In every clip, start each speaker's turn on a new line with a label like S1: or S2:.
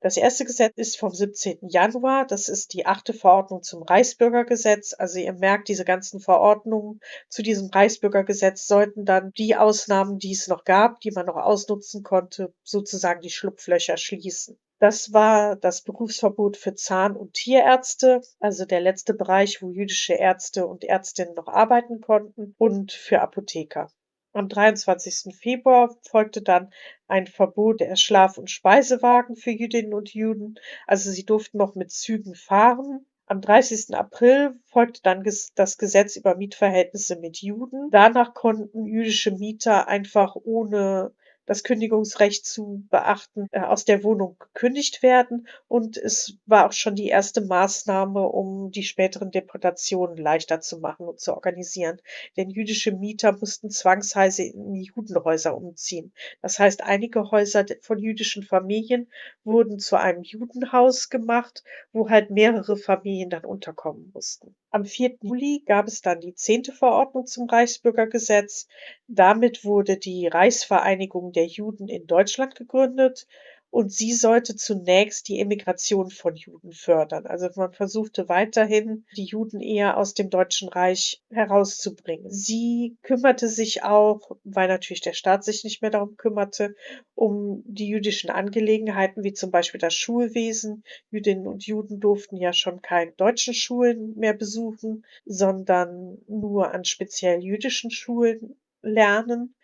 S1: Das erste Gesetz ist vom 17. Januar. Das ist die 8. Verordnung zum Reichsbürgergesetz. Also ihr merkt, diese ganzen Verordnungen zu diesem Reichsbürgergesetz sollten dann die Ausnahmen, die es noch gab, die man noch ausnutzen konnte, sozusagen die Schlupflöcher schließen. Das war das Berufsverbot für Zahn- und Tierärzte, also der letzte Bereich, wo jüdische Ärzte und Ärztinnen noch arbeiten konnten, und für Apotheker. Am 23. Februar folgte dann ein Verbot der Schlaf- und Speisewagen für Jüdinnen und Juden. Also sie durften noch mit Zügen fahren. Am 30. April folgte dann das Gesetz über Mietverhältnisse mit Juden. Danach konnten jüdische Mieter einfach ohne das Kündigungsrecht zu beachten, aus der Wohnung gekündigt werden. Und es war auch schon die erste Maßnahme, um die späteren Deportationen leichter zu machen und zu organisieren. Denn jüdische Mieter mussten zwangsweise in die Judenhäuser umziehen. Das heißt, einige Häuser von jüdischen Familien wurden zu einem Judenhaus gemacht, wo halt mehrere Familien dann unterkommen mussten. Am 4. Juli gab es dann die 10. Verordnung zum Reichsbürgergesetz. Damit wurde die Reichsvereinigung der Juden in Deutschland gegründet und sie sollte zunächst die Emigration von Juden fördern. Also man versuchte weiterhin, die Juden eher aus dem Deutschen Reich herauszubringen. Sie kümmerte sich auch, weil natürlich der Staat sich nicht mehr darum kümmerte, um die jüdischen Angelegenheiten, wie zum Beispiel das Schulwesen. Jüdinnen und Juden durften ja schon keine deutschen Schulen mehr besuchen, sondern nur an speziell jüdischen Schulen lernen.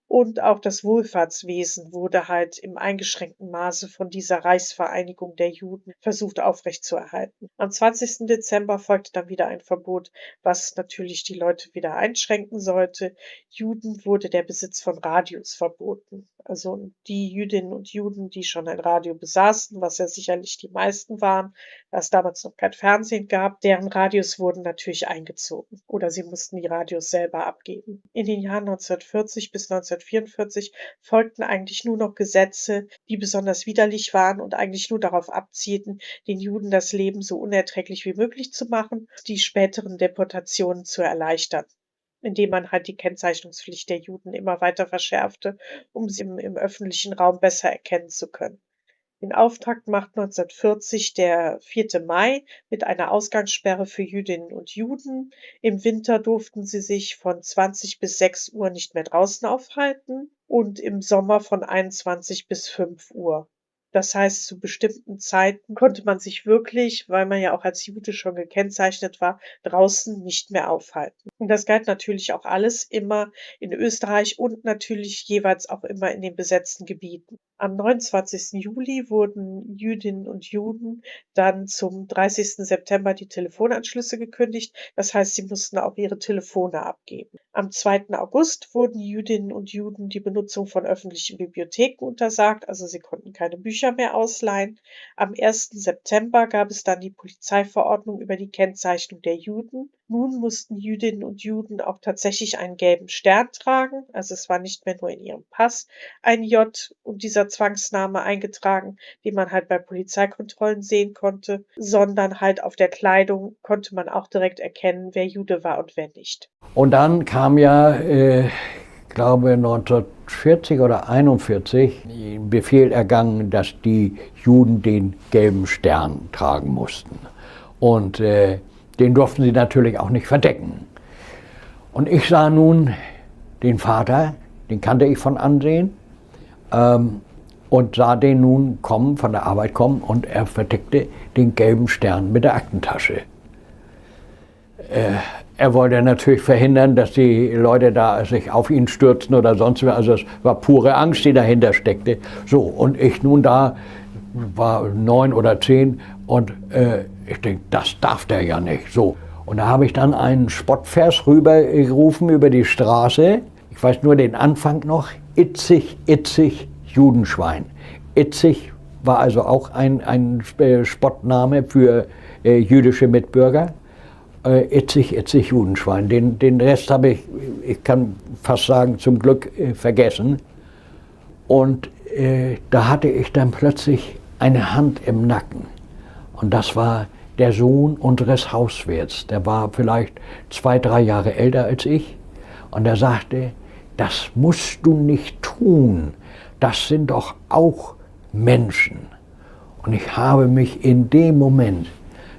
S1: Und auch das Wohlfahrtswesen wurde halt im eingeschränkten Maße von dieser Reichsvereinigung der Juden versucht aufrechtzuerhalten. Am 20. Dezember folgte dann wieder ein Verbot, was natürlich die Leute wieder einschränken sollte. Juden wurde der Besitz von Radios verboten. Also die Jüdinnen und Juden, die schon ein Radio besaßen, was ja sicherlich die meisten waren, da es damals noch kein Fernsehen gab, deren Radios wurden natürlich eingezogen oder sie mussten die Radios selber abgeben. In den Jahren 1940 bis 1944 folgten eigentlich nur noch Gesetze, die besonders widerlich waren und eigentlich nur darauf abzielten, den Juden das Leben so unerträglich wie möglich zu machen, die späteren Deportationen zu erleichtern, indem man halt die Kennzeichnungspflicht der Juden immer weiter verschärfte, um sie im öffentlichen Raum besser erkennen zu können. Den Auftakt macht 1940 der 4. Mai mit einer Ausgangssperre für Jüdinnen und Juden. Im Winter durften sie sich von 20 bis 6 Uhr nicht mehr draußen aufhalten und im Sommer von 21 bis 5 Uhr. Das heißt, zu bestimmten Zeiten konnte man sich wirklich, weil man ja auch als Jude schon gekennzeichnet war, draußen nicht mehr aufhalten. Und das galt natürlich auch alles immer in Österreich und natürlich jeweils auch immer in den besetzten Gebieten. Am 29. Juli wurden Jüdinnen und Juden dann zum 30. September die Telefonanschlüsse gekündigt. Das heißt, sie mussten auch ihre Telefone abgeben. Am 2. August wurden Jüdinnen und Juden die Benutzung von öffentlichen Bibliotheken untersagt, also sie konnten keine Bücher mehr ausleihen. Am 1. September gab es dann die Polizeiverordnung über die Kennzeichnung der Juden. Nun mussten Jüdinnen und Juden auch tatsächlich einen gelben Stern tragen, also es war nicht mehr nur in ihrem Pass ein J und dieser Zwangsname eingetragen, den man halt bei Polizeikontrollen sehen konnte, sondern halt auf der Kleidung konnte man auch direkt erkennen, wer Jude war und wer nicht.
S2: Und dann kam ja, glaube 1940 oder 41, ein Befehl ergangen, dass die Juden den gelben Stern tragen mussten. Und den durften sie natürlich auch nicht verdecken. Und ich sah nun den Vater, den kannte ich von Ansehen, und sah den nun kommen, von der Arbeit kommen, und er verdeckte den gelben Stern mit der Aktentasche. Er wollte natürlich verhindern, dass die Leute da sich auf ihn stürzen oder sonst was. Also es war pure Angst, die dahinter steckte. So, und ich nun da, war 9 oder 10 und ich denke, das darf der ja nicht. So. Und da habe ich dann einen Spottvers rübergerufen über die Straße. Ich weiß nur den Anfang noch. Itzig, Itzig, Judenschwein. Itzig war also auch ein Spottname für jüdische Mitbürger. Itzig, Itzig, Judenschwein. Den Rest habe ich kann fast sagen, zum Glück vergessen. Und da hatte ich dann plötzlich eine Hand im Nacken. Und das war der Sohn unseres Hauswirts. Der war vielleicht 2, 3 Jahre älter als ich. Und er sagte, das musst du nicht tun. Das sind doch auch Menschen. Und ich habe mich in dem Moment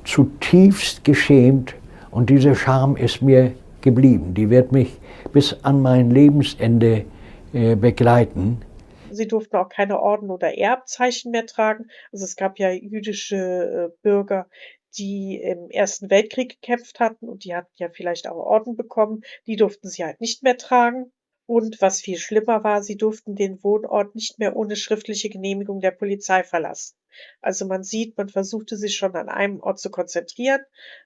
S2: zutiefst geschämt und diese Scham ist mir geblieben. Die wird mich bis an mein Lebensende begleiten.
S1: Sie durften auch keine Orden oder Ehrabzeichen mehr tragen. Also, es gab ja jüdische, Bürger, die im Ersten Weltkrieg gekämpft hatten und die hatten ja vielleicht auch Orden bekommen. Die durften sie halt nicht mehr tragen. Und was viel schlimmer war, sie durften den Wohnort nicht mehr ohne schriftliche Genehmigung der Polizei verlassen. Also, man sieht, man versuchte sich schon an einem Ort zu konzentrieren.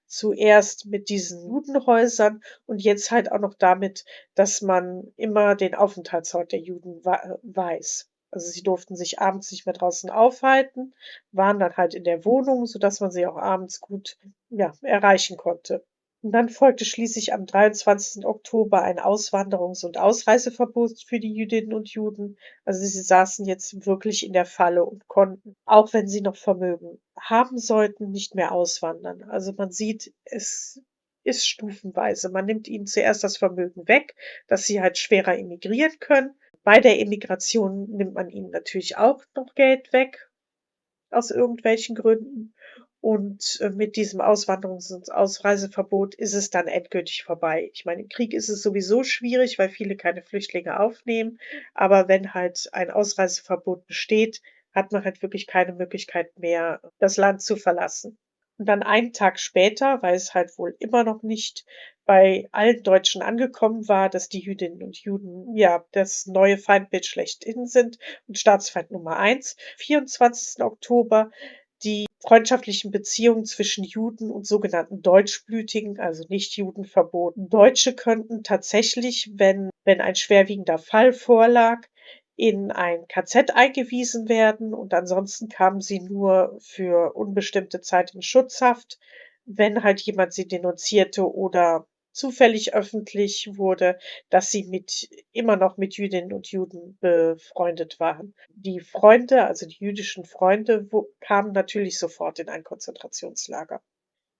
S1: Zuerst mit diesen Judenhäusern und jetzt halt auch noch damit, dass man immer den Aufenthaltsort der Juden weiß. Also, sie durften sich abends nicht mehr draußen aufhalten, waren dann halt in der Wohnung, sodass man sie auch abends gut, ja, erreichen konnte. Und dann folgte schließlich am 23. Oktober ein Auswanderungs- und Ausreiseverbot für die Jüdinnen und Juden. Also, sie saßen jetzt wirklich in der Falle und konnten, auch wenn sie noch Vermögen haben sollten, nicht mehr auswandern. Also, man sieht, es ist stufenweise. Man nimmt ihnen zuerst das Vermögen weg, dass sie halt schwerer emigrieren können. Bei der Emigration nimmt man ihnen natürlich auch noch Geld weg aus irgendwelchen Gründen. Und, mit diesem Auswanderungs- und Ausreiseverbot ist es dann endgültig vorbei. Ich meine, im Krieg ist es sowieso schwierig, weil viele keine Flüchtlinge aufnehmen. Aber wenn halt ein Ausreiseverbot besteht, hat man halt wirklich keine Möglichkeit mehr, das Land zu verlassen. Und dann einen Tag später, weil es halt wohl immer noch nicht bei allen Deutschen angekommen war, dass die Jüdinnen und Juden, ja, das neue Feindbild schlechthin sind und Staatsfeind Nummer eins. 24. Oktober die freundschaftlichen Beziehungen zwischen Juden und sogenannten Deutschblütigen, also Nichtjuden, verboten. Deutsche könnten tatsächlich, wenn ein schwerwiegender Fall vorlag, in ein KZ eingewiesen werden und ansonsten kamen sie nur für unbestimmte Zeit in Schutzhaft, wenn halt jemand sie denunzierte oder zufällig öffentlich wurde, dass sie immer noch mit Jüdinnen und Juden befreundet waren. Die Freunde, also die jüdischen Freunde, kamen natürlich sofort in ein Konzentrationslager.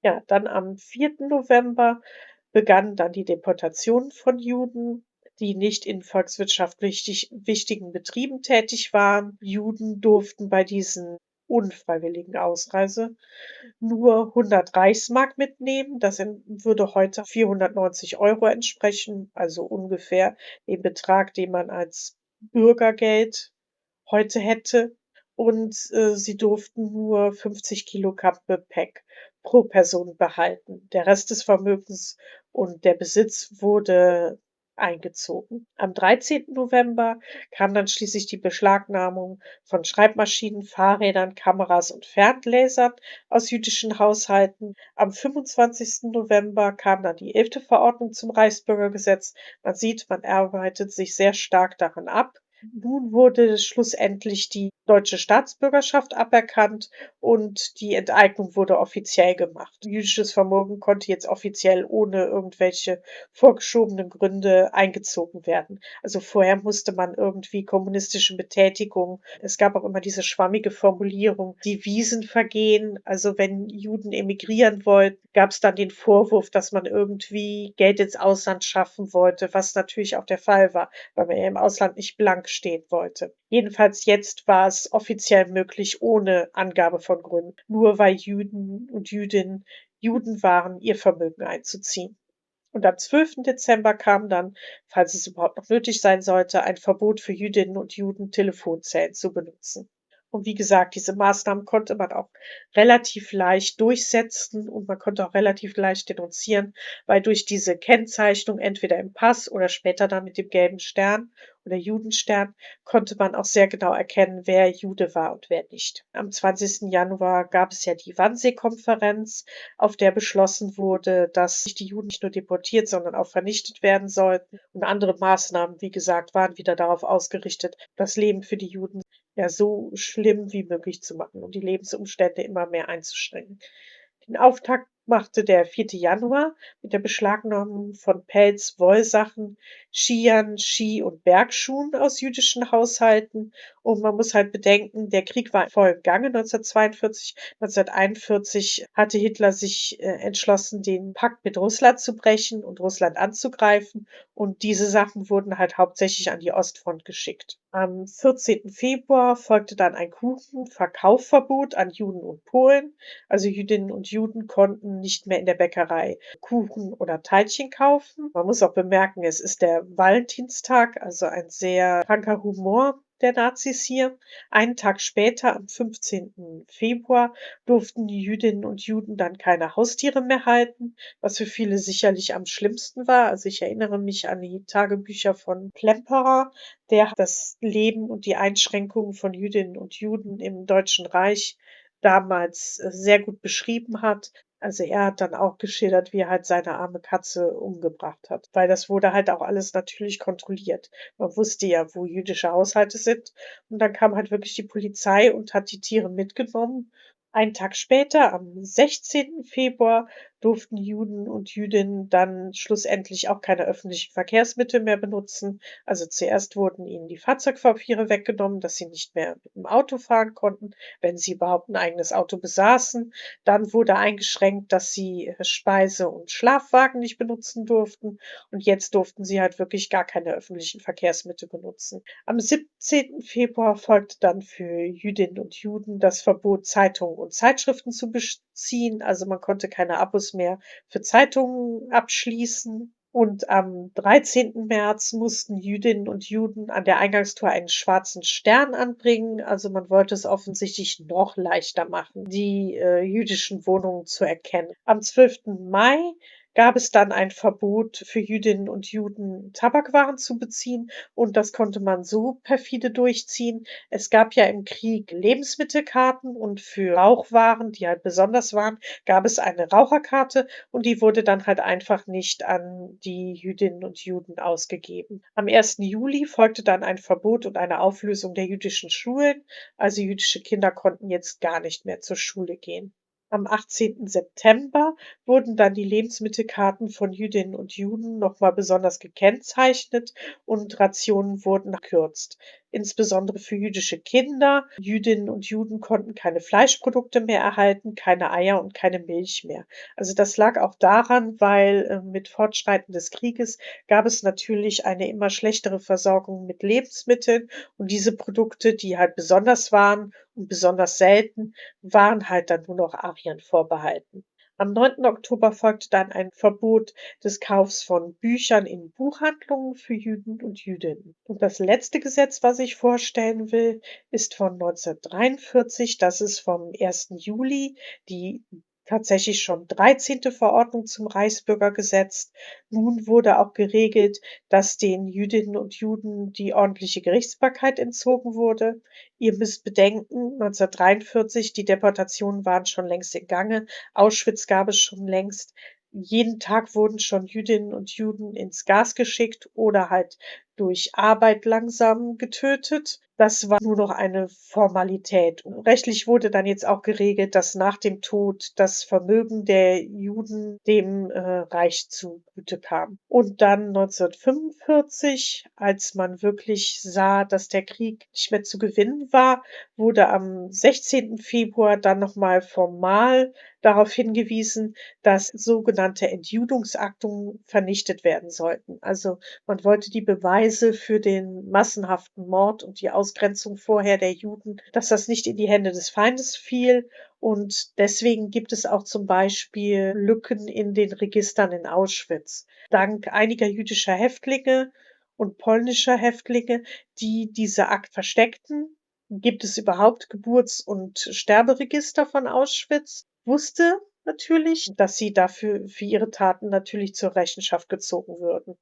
S1: Ja, dann am 4. November begannen dann die Deportationen von Juden, die nicht in volkswirtschaftlich wichtigen Betrieben tätig waren. Juden durften bei diesen unfreiwilligen Ausreise nur 100 Reichsmark mitnehmen. Das würde heute 490 € entsprechen, also ungefähr dem Betrag, den man als Bürgergeld heute hätte. Und, sie durften nur 50 Kilogramm Gepäck pro Person behalten. Der Rest des Vermögens und der Besitz wurde eingezogen. Am 13. November kam dann schließlich die Beschlagnahmung von Schreibmaschinen, Fahrrädern, Kameras und Fernlesern aus jüdischen Haushalten. Am 25. November kam dann die 11. Verordnung zum Reichsbürgergesetz. Man sieht, man arbeitet sich sehr stark daran ab. Nun wurde schlussendlich die deutsche Staatsbürgerschaft aberkannt und die Enteignung wurde offiziell gemacht. Jüdisches Vermögen konnte jetzt offiziell ohne irgendwelche vorgeschobenen Gründe eingezogen werden. Also vorher musste man irgendwie kommunistische Betätigung, es gab auch immer diese schwammige Formulierung, Devisenvergehen. Also wenn Juden emigrieren wollten, gab es dann den Vorwurf, dass man irgendwie Geld ins Ausland schaffen wollte, was natürlich auch der Fall war, weil man ja im Ausland nicht blank stehen wollte. Jedenfalls jetzt war es offiziell möglich ohne Angabe von Gründen, nur weil Juden und Jüdinnen Juden waren, ihr Vermögen einzuziehen. Und am 12. Dezember kam dann, falls es überhaupt noch nötig sein sollte, ein Verbot für Jüdinnen und Juden, Telefonzellen zu benutzen. Und wie gesagt, diese Maßnahmen konnte man auch relativ leicht durchsetzen und man konnte auch relativ leicht denunzieren, weil durch diese Kennzeichnung entweder im Pass oder später dann mit dem gelben Stern oder Judenstern konnte man auch sehr genau erkennen, wer Jude war und wer nicht. Am 20. Januar gab es ja die Wannsee-Konferenz, auf der beschlossen wurde, dass die Juden nicht nur deportiert, sondern auch vernichtet werden sollten. Und andere Maßnahmen, wie gesagt, waren wieder darauf ausgerichtet, das Leben für die Juden ja so schlimm wie möglich zu machen und die Lebensumstände immer mehr einzuschränken. Den Auftakt machte der 4. Januar mit der Beschlagnahmung von Pelz, Wollsachen, Skiern, Ski- und Bergschuhen aus jüdischen Haushalten Und man muss halt bedenken, der Krieg war voll im Gange 1942. 1941 hatte Hitler sich, entschlossen, den Pakt mit Russland zu brechen und Russland anzugreifen. Und diese Sachen wurden halt hauptsächlich an die Ostfront geschickt. Am 14. Februar folgte dann ein Kuchenverkaufverbot an Juden und Polen. Also Jüdinnen und Juden konnten nicht mehr in der Bäckerei Kuchen oder Teilchen kaufen. Man muss auch bemerken, es ist der Valentinstag, also ein sehr kranker Humor der Nazis hier. Einen Tag später, am 15. Februar, durften die Jüdinnen und Juden dann keine Haustiere mehr halten, was für viele sicherlich am schlimmsten war. Also ich erinnere mich an die Tagebücher von Klemperer, der das Leben und die Einschränkungen von Jüdinnen und Juden im Deutschen Reich damals, sehr gut beschrieben hat. Also, er hat dann auch geschildert, wie er halt seine arme Katze umgebracht hat, weil das wurde halt auch alles natürlich kontrolliert. Man wusste ja, wo jüdische Haushalte sind, und dann kam halt wirklich die Polizei und hat die Tiere mitgenommen. Einen Tag später, am 16. Februar, durften Juden und Jüdinnen dann schlussendlich auch keine öffentlichen Verkehrsmittel mehr benutzen. Also, zuerst wurden ihnen die Fahrzeugpapiere weggenommen, dass sie nicht mehr mit dem Auto fahren konnten, wenn sie überhaupt ein eigenes Auto besaßen. Dann wurde eingeschränkt, dass sie, Speise und Schlafwagen nicht benutzen durften, und jetzt durften sie halt wirklich gar keine öffentlichen Verkehrsmittel benutzen. Am 17. Februar folgte dann für Jüdinnen und Juden das Verbot, Zeitungen und Zeitschriften zu beziehen. Also, man konnte keine Abos mehr für Zeitungen abschließen. Und am 13. März mussten Jüdinnen und Juden an der Eingangstür einen schwarzen Stern anbringen. Also, man wollte es offensichtlich noch leichter machen, die, jüdischen Wohnungen zu erkennen. Am 12. Mai gab es dann ein Verbot für Jüdinnen und Juden, Tabakwaren zu beziehen, und das konnte man so perfide durchziehen. Es gab ja im Krieg Lebensmittelkarten, und für Rauchwaren, die halt besonders waren, gab es eine Raucherkarte, und die wurde dann halt einfach nicht an die Jüdinnen und Juden ausgegeben. Am 1. Juli folgte dann ein Verbot und eine Auflösung der jüdischen Schulen. Also jüdische Kinder konnten jetzt gar nicht mehr zur Schule gehen. Am 18. September wurden dann die Lebensmittelkarten von Jüdinnen und Juden noch mal besonders gekennzeichnet, und Rationen wurden gekürzt. Insbesondere für jüdische Kinder. Jüdinnen und Juden konnten keine Fleischprodukte mehr erhalten, keine Eier und keine Milch mehr. Also, das lag auch daran, weil, mit Fortschreiten des Krieges gab es natürlich eine immer schlechtere Versorgung mit Lebensmitteln, und diese Produkte, die halt besonders waren und besonders selten, waren halt dann nur noch Ariern vorbehalten. Am 9. Oktober folgte dann ein Verbot des Kaufs von Büchern in Buchhandlungen für Juden und Jüdinnen. Und das letzte Gesetz, was ich vorstellen will, ist von 1943. Das ist vom 1. Juli, die tatsächlich schon 13. Verordnung zum Reichsbürgergesetz. Nun wurde auch geregelt, dass den Jüdinnen und Juden die ordentliche Gerichtsbarkeit entzogen wurde. Ihr müsst bedenken, 1943, die Deportationen waren schon längst im Gange. Auschwitz gab es schon längst. Jeden Tag wurden schon Jüdinnen und Juden ins Gas geschickt oder halt durch Arbeit langsam getötet. Das war nur noch eine Formalität. Und rechtlich wurde dann jetzt auch geregelt, dass nach dem Tod das Vermögen der Juden dem, Reich zugute kam. Und dann 1945, als man wirklich sah, dass der Krieg nicht mehr zu gewinnen war, wurde am 16. Februar dann noch mal formal darauf hingewiesen, dass sogenannte Entjudungsakten vernichtet werden sollten. Also, man wollte die Beweise für den massenhaften Mord und die Ausgrenzung vorher der Juden, dass das nicht in die Hände des Feindes fiel. Und deswegen gibt es auch zum Beispiel Lücken in den Registern in Auschwitz. Dank einiger jüdischer Häftlinge und polnischer Häftlinge, die diese Akt versteckten, gibt es überhaupt Geburts- und Sterberegister von Auschwitz. Wusste natürlich, dass sie dafür für ihre Taten natürlich zur Rechenschaft gezogen würden.